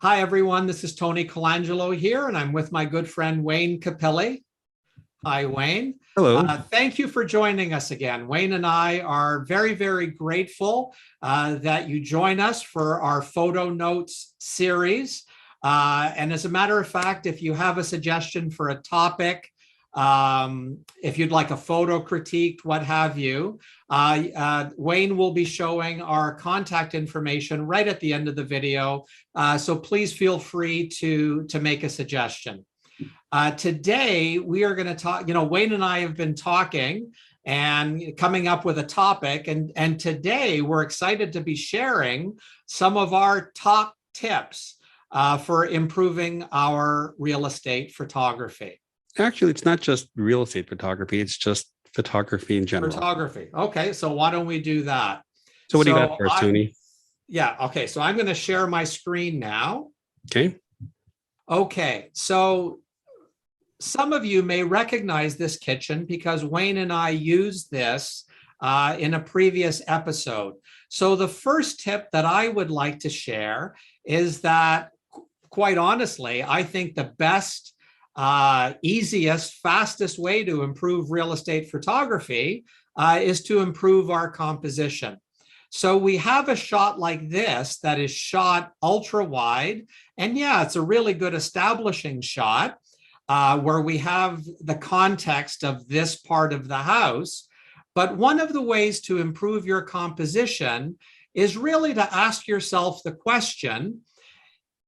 Hi, everyone. This is Tony Colangelo here, and I'm with my good friend Wayne Capelli. Hi, Wayne. Hello. Thank you for joining us again. Wayne and I are very, very grateful that you join us for our photo notes series. And as a matter of fact, if you have a suggestion for a topic, if you'd like a photo critique, what have you, Wayne will be showing our contact information right at the end of the video. So please feel free to make a suggestion. Today, we are going to talk, Wayne and I have been talking and coming up with a topic. And today we're excited to be sharing some of our top tips for improving our real estate photography. Actually, it's not just real estate photography. It's just photography in general. Photography. Okay, so why don't we do that? So what do you got for us, Tony? Yeah, okay, so I'm going to share my screen now. Okay. Okay, so some of you may recognize this kitchen because Wayne and I used this in a previous episode. So the first tip that I would like to share is that, quite honestly, I think the best, easiest, fastest way to improve real estate photography is to improve our composition. So we have a shot like this that is shot ultra wide. And yeah, it's a really good establishing shot where we have the context of this part of the house. But one of the ways to improve your composition is really to ask yourself the question,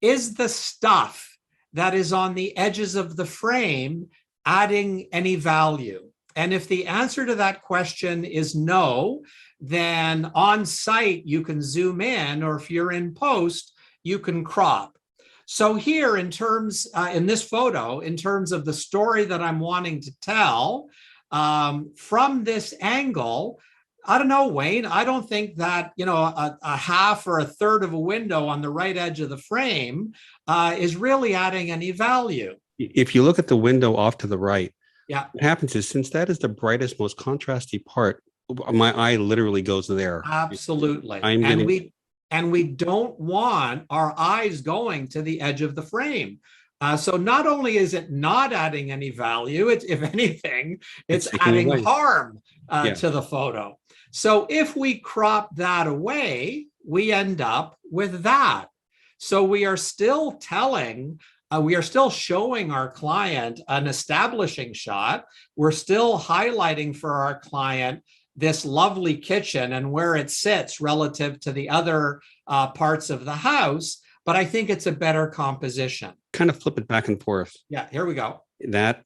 is the stuff that is on the edges of the frame adding any value? And if the answer to that question is no, then on site you can zoom in, or if you're in post, you can crop. So here in terms, in this photo, in terms of the story that I'm wanting to tell, from this angle, I don't know, Wayne, I don't think that, a half or a third of a window on the right edge of the frame is really adding any value. If you look at the window off to the right, yeah, what happens is, since that is the brightest, most contrasty part, my eye literally goes there. Absolutely. I'm And we don't want our eyes going to the edge of the frame. So not only is it not adding any value, if anything, it's adding harm to the photo. So if we crop that away, we end up with that. So we are still showing our client an establishing shot. We're still highlighting for our client this lovely kitchen and where it sits relative to the other parts of the house. But I think it's a better composition. Kind of flip it back and forth. Yeah, here we go. That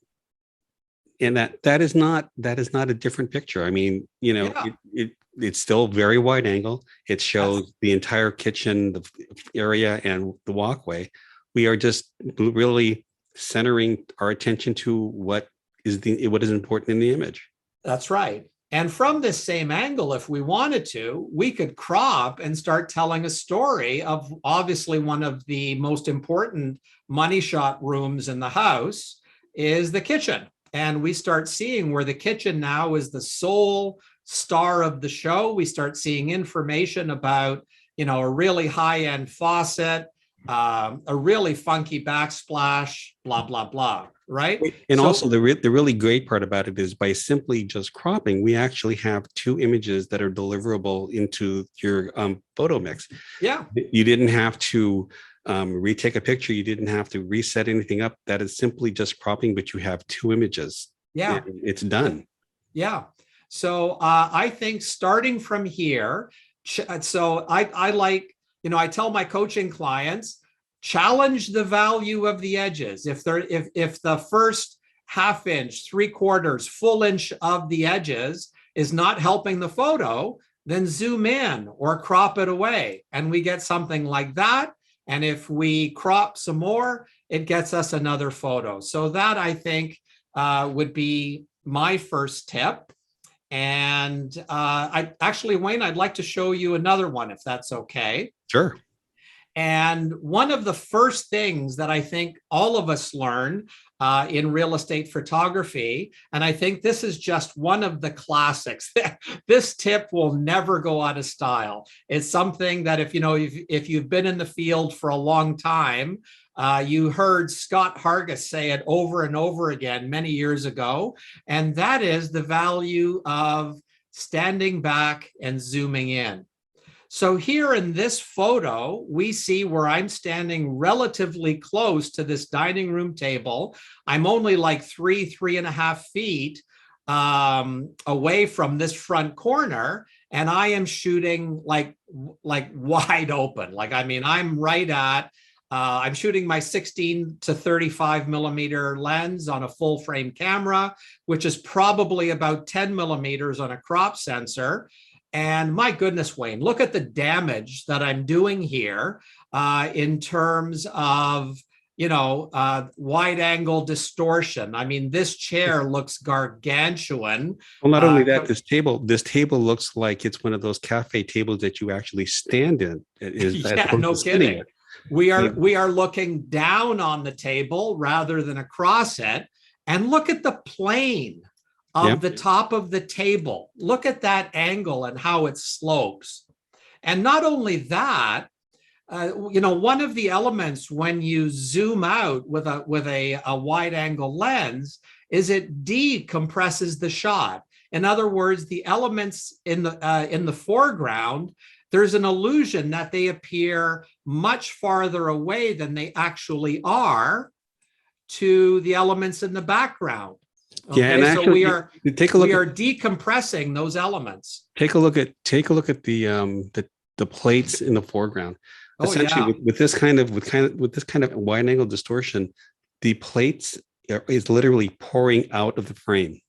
is not a different picture. I mean, it's still very wide angle. It shows the entire kitchen, the area, and the walkway. We are just really centering our attention to what is important in the image. That's right. And from this same angle, if we wanted to, we could crop and start telling a story of obviously one of the most important money shot rooms in the house is the kitchen. And we start seeing where the kitchen now is the sole star of the show. We start seeing information about, a really high-end faucet, a really funky backsplash, blah, blah, blah. Right. And also the really great part about it is by simply just cropping, we actually have two images that are deliverable into your photo mix. Yeah. You didn't have to retake a picture. You didn't have to reset anything up. That is simply just cropping, but you have two images. Yeah. It's done. Yeah. So I think starting from here, so I like, I tell my coaching clients, challenge the value of the edges. If the first half inch, 3/4, full inch of the edges is not helping the photo, then zoom in or crop it away. And we get something like that. And if we crop some more, it gets us another photo. So that, I think, would be my first tip. And Wayne, I'd like to show you another one, if that's okay. Sure. And one of the first things that I think all of us learn in real estate photography. And I think this is just one of the classics. This tip will never go out of style. It's something that if you've been in the field for a long time, you heard Scott Hargis say it over and over again many years ago, and that is the value of standing back and zooming in. So here in this photo, we see where I'm standing relatively close to this dining room table. I'm only like 3.5 feet away from this front corner, and I am shooting like wide open. Like, I mean, I'm right at, I'm shooting my 16 to 35 millimeter lens on a full frame camera, which is probably about 10 millimeters on a crop sensor. And my goodness, Wayne, look at the damage that I'm doing here in terms of, wide angle distortion. I mean, this chair looks gargantuan. Well, not only that, this table looks like it's one of those cafe tables that you actually stand in. Yeah, no kidding. We are looking down on the table rather than across it. And look at the plane of the top of the table. Look at that angle and how it slopes. And not only that, one of the elements when you zoom out with a wide angle lens is it decompresses the shot. In other words, the elements in the foreground, there's an illusion that they appear much farther away than they actually are to the elements in the background. Okay, yeah, and actually, so we are decompressing those elements. Take a look at the plates in the foreground. Essentially, with this kind of wide angle distortion, the plates is literally pouring out of the frame.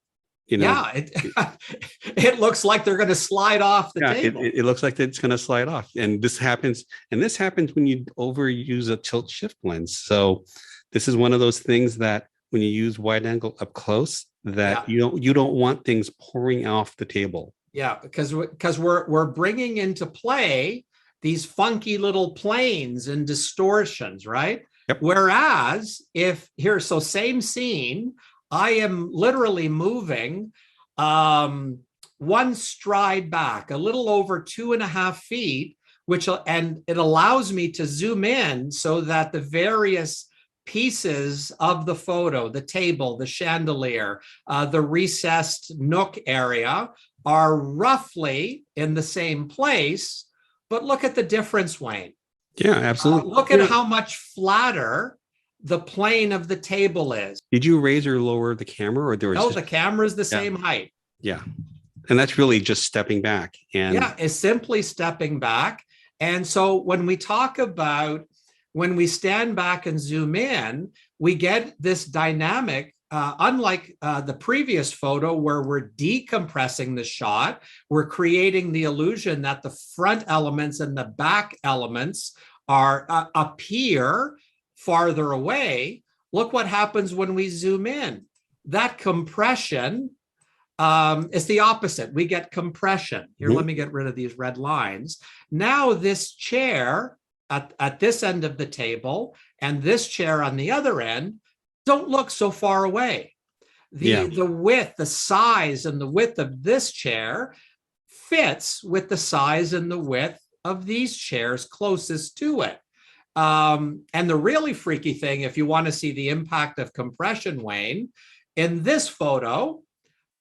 Yeah, it looks like they're going to slide off the table. It looks like it's going to slide off, and this happens when you overuse a tilt shift lens. So this is one of those things that when you use wide angle up close, that you don't want things pouring off the table. Yeah, because we're bringing into play these funky little planes and distortions, right? Yep. Whereas so same scene, I am literally moving one stride back, a little over 2.5 feet, and it allows me to zoom in so that the various pieces of the photo, the table, the chandelier, the recessed nook area are roughly in the same place. But look at the difference, Wayne. Yeah, absolutely. Look at how much flatter the plane of the table is. Did you raise or lower the camera, or the camera is the same height. Yeah, and that's really just stepping back. And it's simply stepping back. And so when we talk about when we stand back and zoom in, we get this dynamic. Unlike the previous photo where we're decompressing the shot, we're creating the illusion that the front elements and the back elements appear farther away. Look what happens when we zoom in. That compression is the opposite. We get compression. Here, let me get rid of these red lines. Now this chair at this end of the table and this chair on the other end don't look so far away. The width, the size and the width of this chair fits with the size and the width of these chairs closest to it. And the really freaky thing, if you want to see the impact of compression, Wayne, in this photo,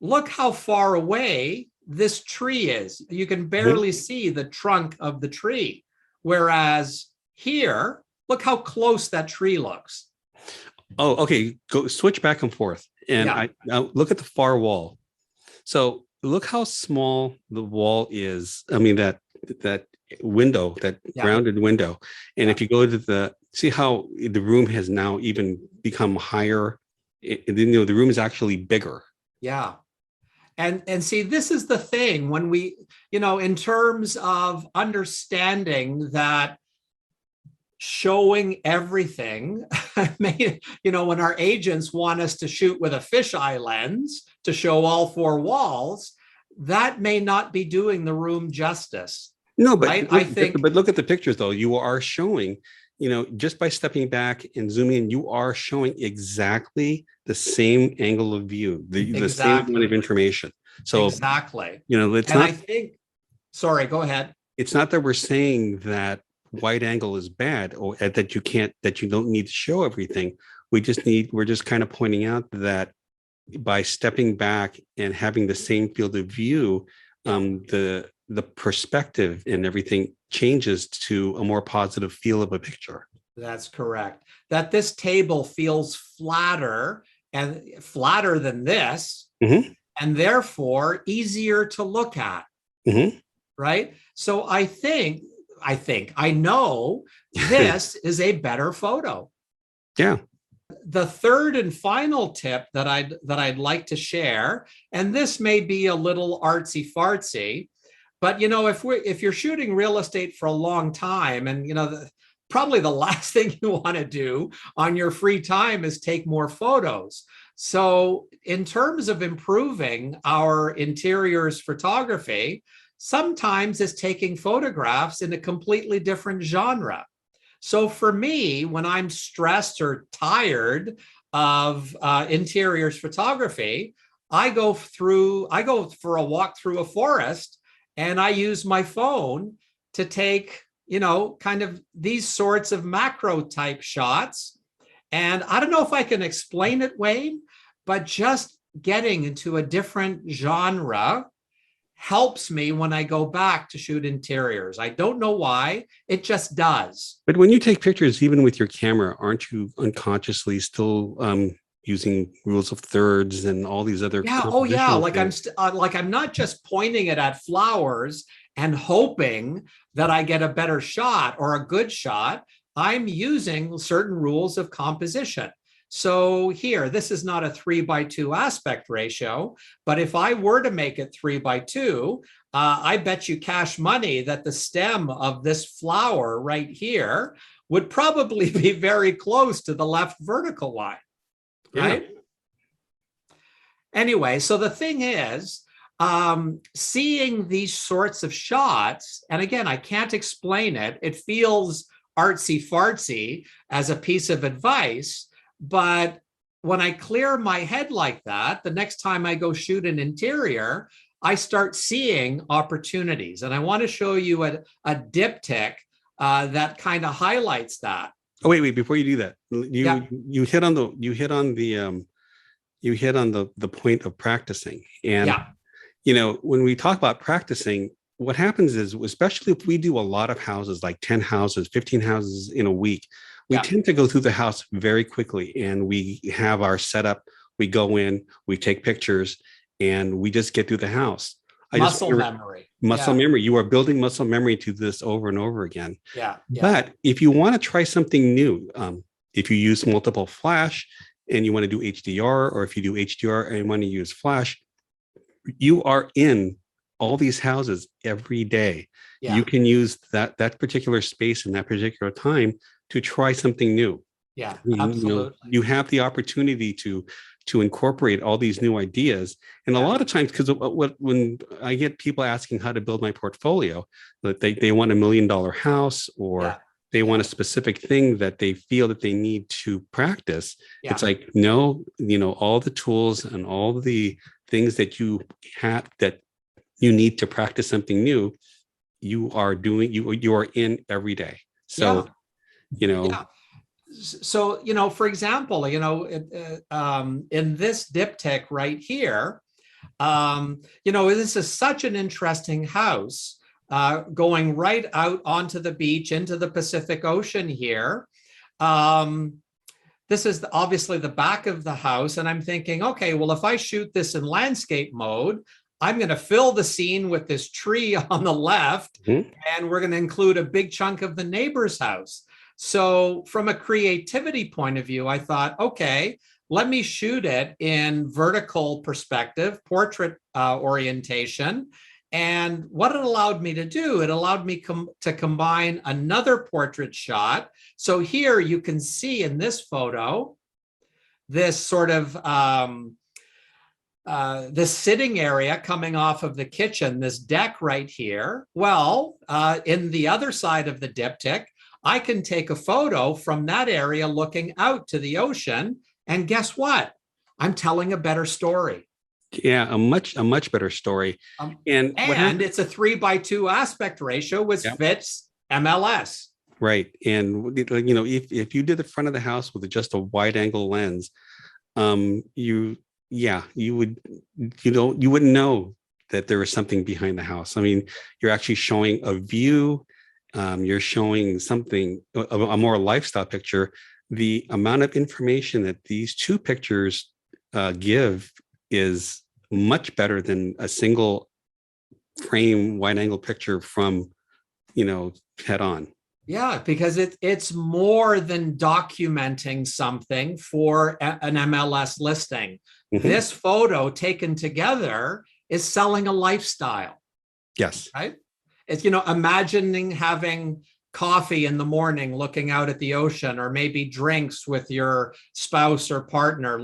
look how far away this tree is. You can barely see the trunk of the tree. Whereas here, look how close that tree looks. Oh, okay. Go switch back and forth. And I look at the far wall. So look how small the wall is. I mean, that window, that grounded window. And if you go to see how the room has now even become higher. The room is actually bigger. Yeah. And see, this is the thing when we, in terms of understanding that showing everything, when our agents want us to shoot with a fisheye lens to show all four walls, that may not be doing the room justice. No, but right? but look at the pictures though. You are showing just by stepping back and zooming in, you are showing exactly the same angle of view, the same amount of information. So, exactly. it's And not, I think, sorry, go ahead. it's not that we're saying that wide angle is bad or that you don't need to show everything. We're just kind of pointing out that by stepping back and having the same field of view, the perspective and everything changes to a more positive feel of a picture. That's correct. That this table feels flatter than this, Mm-hmm. and therefore easier to look at. Mm-hmm. Right. So I know this is a better photo. Yeah. The third and final tip that I'd like to share, and this may be a little artsy fartsy, but if you're shooting real estate for a long time, and probably the last thing you want to do on your free time is take more photos. So in terms of improving our interiors photography, sometimes it's taking photographs in a completely different genre. So for me, when I'm stressed or tired of interiors photography, I go for a walk through a forest, and I use my phone to take, kind of these sorts of macro type shots. And I don't know if I can explain it, Wayne, but just getting into a different genre helps me when I go back to shoot interiors. I don't know why, it just does. But when you take pictures, even with your camera, aren't you unconsciously still using rules of thirds and all these other? Yeah. Oh, yeah. Like I'm not just pointing it at flowers and hoping that I get a better shot or a good shot. I'm using certain rules of composition. So here, this is not a 3:2 aspect ratio, but if I were to make it 3:2, I bet you cash money that the stem of this flower right here would probably be very close to the left vertical line, right? Yeah. Anyway, so the thing is, seeing these sorts of shots, and again, I can't explain it. It feels artsy fartsy as a piece of advice. But when I clear my head like that, the next time I go shoot an interior, I start seeing opportunities. And I want to show you a diptych that kind of highlights that. Oh, wait, before you do that, you hit on the point of practicing. And, when we talk about practicing, what happens is, especially if we do a lot of houses, like 10 houses, 15 houses in a week, we tend to go through the house very quickly, and we have our setup. We go in, we take pictures, and we just get through the house. Muscle memory. You are building muscle memory to this over and over again. Yeah. But if you want to try something new, if you use multiple flash and you want to do HDR, or if you do HDR and you want to use flash, you are in all these houses every day. Yeah. You can use that particular space in that particular time to try something new. Yeah, absolutely. You have the opportunity to incorporate all these new ideas. And a lot of times, because when I get people asking how to build my portfolio, that they want $1 million house, or they want a specific thing that they feel that they need to practice. Yeah. It's like, no, all the tools and all the things that you have that you need to practice something new, you are doing, you are in every day. So, So, for example, in this diptych right here, this is such an interesting house, going right out onto the beach into the Pacific Ocean here. This is obviously the back of the house. And I'm thinking, okay, well, if I shoot this in landscape mode, I'm going to fill the scene with this tree on the left, and we're going to include a big chunk of the neighbor's house. So from a creativity point of view, I thought, okay, let me shoot it in vertical perspective, portrait orientation. And what it allowed me to do, it allowed me to combine another portrait shot. So here you can see in this photo, this sort of this sitting area coming off of the kitchen, this deck right here. Well, in the other side of the diptych, I can take a photo from that area looking out to the ocean. And guess what? I'm telling a better story. Yeah, a much better story. And what And it's a 3:2 aspect ratio, which fits MLS. Right. And if you did the front of the house with just a wide angle lens, you wouldn't know that there was something behind the house. I mean, you're actually showing a view. You're showing something, a more lifestyle picture. The amount of information that these two pictures give is much better than a single frame wide angle picture from, head on. Yeah, because it's more than documenting something for an MLS listing. Mm-hmm. This photo taken together is selling a lifestyle. Yes. Right? It's, imagining having coffee in the morning, looking out at the ocean, or maybe drinks with your spouse or partner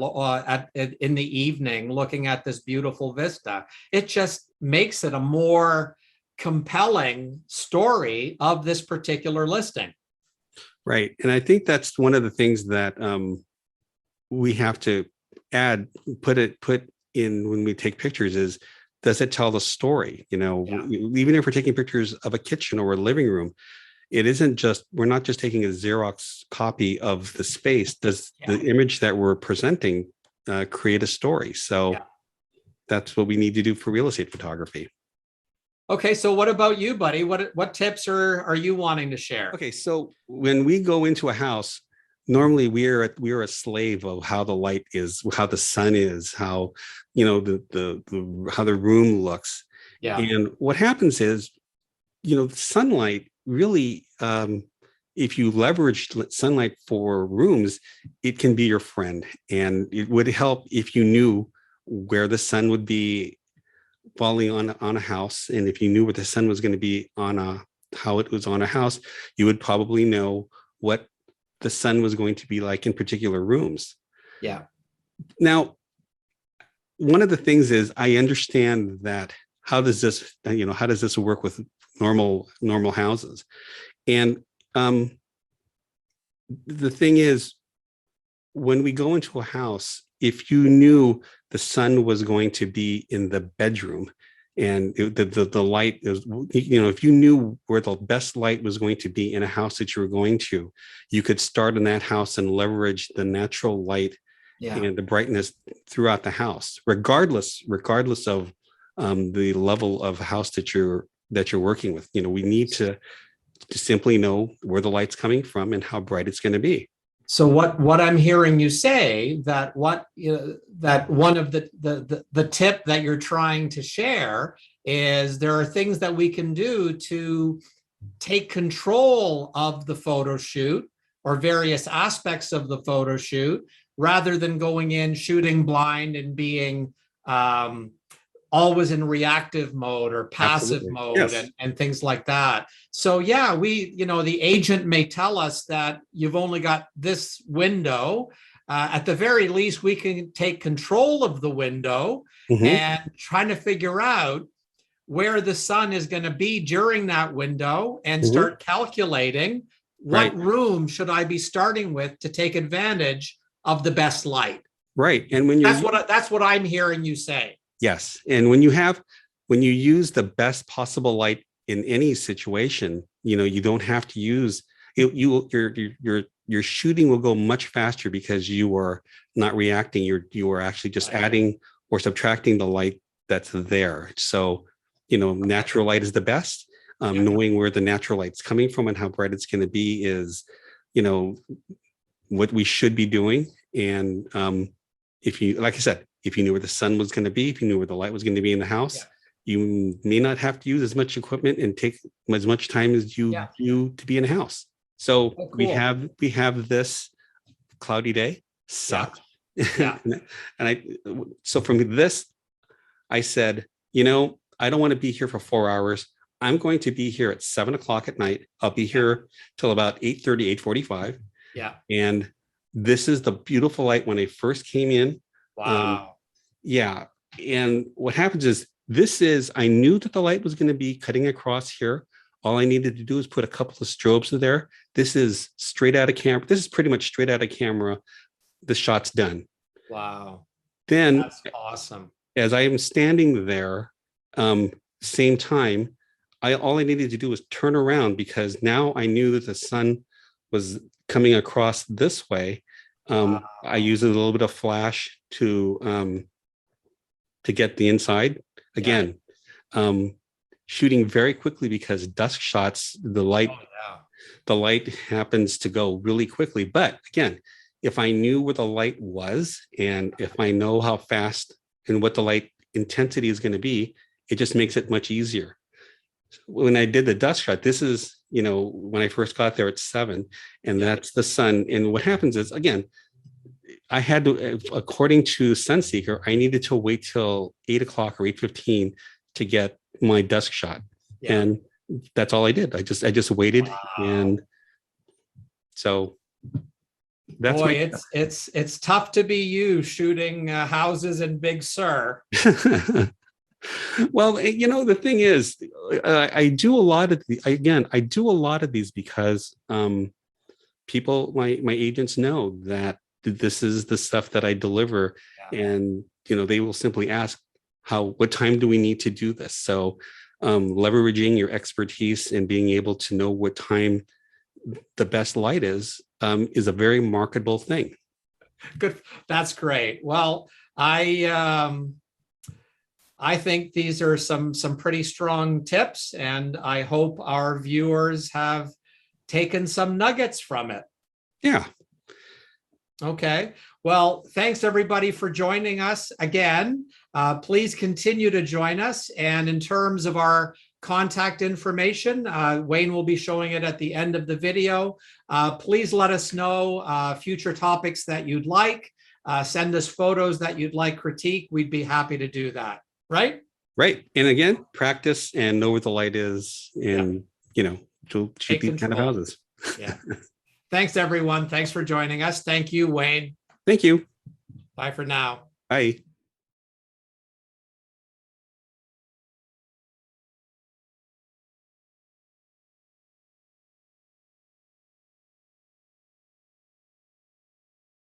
in the evening, looking at this beautiful vista. It just makes it a more compelling story of this particular listing. Right. And I think that's one of the things that we have to put in when we take pictures is, does it tell the story? Even if we're taking pictures of a kitchen or a living room, we're not just taking a Xerox copy of the space. Does the image that we're presenting create a story? So that's what we need to do for real estate photography. Okay, so what about you, buddy? What tips are you wanting to share? Okay, so when we go into a house, normally we're a slave of how the light is, how the sun is, how how the room looks. Yeah. And what happens is, sunlight really, if you leverage sunlight for rooms, it can be your friend, and it would help if you knew where the sun would be falling on a house. And if you knew where the sun was going to be how it was on a house, you would probably know what the sun was going to be like in particular rooms. Yeah. Now, one of the things is, I understand that how does this work with normal houses? And the thing is, when we go into a house, if you knew the sun was going to be in the bedroom, and the light is, if you knew where the best light was going to be in a house that you were going to, you could start in that house and leverage the natural light and the brightness throughout the house, regardless of the level of house that you're working with. We need to simply know where the light's coming from and how bright it's going to be. So what I'm hearing you say, that that one of the tip that you're trying to share is, there are things that we can do to take control of the photo shoot or various aspects of the photo shoot, rather than going in shooting blind and being always in reactive mode or passive mode. And things like that. So the agent may tell us that you've only got this window. At the very least, we can take control of the window and trying to figure out where the sun is going to be during that window, and start calculating what room should I be starting with to take advantage of the best light. Right. And that's what I'm hearing you say. Yes. And when you use the best possible light in any situation, you don't have to use your shooting will go much faster, because you are not reacting. You are actually just adding or subtracting the light that's there. So, natural light is the best. Knowing where the natural light's coming from and how bright it's going to be is, what we should be doing. And like I said, if you knew where the sun was going to be, if you knew where the light was going to be in the house, you may not have to use as much equipment and take as much time as you do to be in a house. So we have this cloudy day. Sucked. So from this, I said, I don't want to be here for 4 hours. I'm going to be here at 7 o'clock at night. I'll be here till about 8:30, 8:45. Yeah. And this is the beautiful light when I first came in. Wow. And what happens is, I knew that the light was going to be cutting across here All I needed to do is put a couple of strobes there. This is straight out of camera. This is pretty much straight out of camera. The shot's done. Wow. Then, That's awesome. as I am standing there, same time, all I needed to do was turn around, because now I knew that the sun was coming across this way. Wow. I used a little bit of flash to get the inside. Again, shooting very quickly, because dusk shots, the light happens to go really quickly. But again, if I knew where the light was, and if I know how fast and what the light intensity is going to be, it just makes it much easier. When I did the dusk shot, this is, when I first got there at 7, and that's the sun. And what happens is, again, I had to, according to Sunseeker, I needed to wait till 8 o'clock or 8:15 to get my dusk shot. Yeah. And that's all I did. I just waited. Wow. And so that's it's tough to be you shooting houses in Big Sur. Well, the thing is, I do a lot of these because people, my agents know that this is the stuff that I deliver. Yeah. And, they will simply ask, what time do we need to do this? So leveraging your expertise and being able to know what time the best light is a very marketable thing. Good. That's great. Well, I think these are some pretty strong tips, and I hope our viewers have taken some nuggets from it. Yeah. Okay. Well, thanks everybody for joining us again. Please continue to join us. And in terms of our contact information, Wayne will be showing it at the end of the video. Please let us know future topics that you'd like. Send us photos that you'd like critique. We'd be happy to do that. Right? Right. And again, practice and know where the light is, and, to shoot these kind of houses. Yeah. Thanks, everyone. Thanks for joining us. Thank you, Wayne. Thank you. Bye for now. Bye.